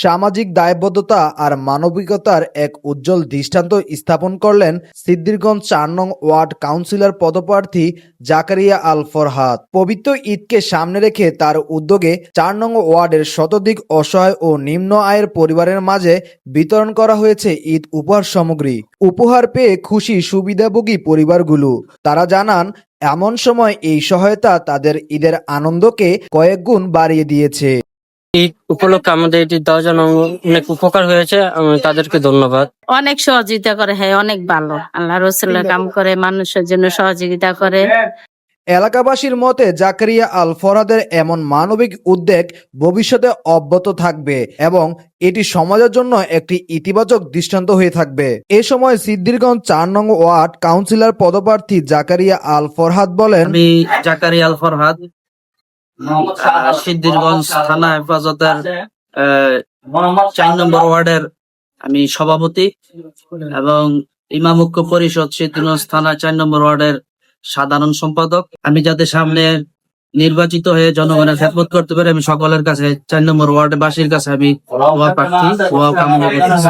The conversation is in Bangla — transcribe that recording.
সামাজিক দায়বদ্ধতা আর মানবিকতার এক উজ্জ্বল দৃষ্টান্ত স্থাপন করলেন সিদ্দিরগঞ্জ ৪ নং ওয়ার্ড কাউন্সিলর পদপ্রার্থী জাকারিয়া আল ফরহাদ। পবিত্র ঈদকে সামনে রেখে তার উদ্যোগে ৪ নং ওয়ার্ডের শতাধিক অসহায় ও নিম্ন আয়ের পরিবারের মাঝে বিতরণ করা হয়েছে ঈদ উপহার সামগ্রী। উপহার পেয়ে খুশি সুবিধাভোগী পরিবারগুলো। তারা জানান, এমন সময় এই সহায়তা তাদের ঈদের আনন্দকে কয়েক গুণ বাড়িয়ে দিয়েছে। ঈদ উপলক্ষে আমাদের এটি দেওয়ার জন্য অনেক উপকার হয়েছে, আমি তাদেরকে ধন্যবাদ। অনেক সহযোগিতা করে, হ্যাঁ অনেক ভালো। আল্লাহ রসুলের কাম করে, মানুষের জন্য সহযোগিতা করে। এলাকাবাসীর মতে জাকারিয়া আল ফরহাদের এমন মানবিক উদ্যোগ ভবিষ্যতে অব্যাহত থাকবে এবং এটি সমাজের জন্য একটি ইতিবাচক দৃষ্টান্ত হয়ে থাকবে। এ সময় সিদ্দিরগঞ্জ ৪ নং ওয়ার্ড কাউন্সিলর পদপ্রার্থী জাকারিয়া আল ফরহাদ বলেন, আমি জাকারিয়া আল ফরহাদ, সিদ্দিরগঞ্জ থানা হেফাজতের ৪ নম্বর ওয়ার্ডের আমি সভাপতি এবং ইমাম ঐক্য পরিষদ সিদ্দিরগঞ্জ থানা ৪ নম্বর ওয়ার্ডের সাধারণ সম্পাদক। আমি যাতে সামনে নির্বাচিত হয়ে জনগণের খেদমত করতে পারি, আমি সকলের কাছে ৪ নম্বর ওয়ার্ডবাসীর কাছে আমি দোয়া প্রার্থী, দোয়া কামনা করতেছি।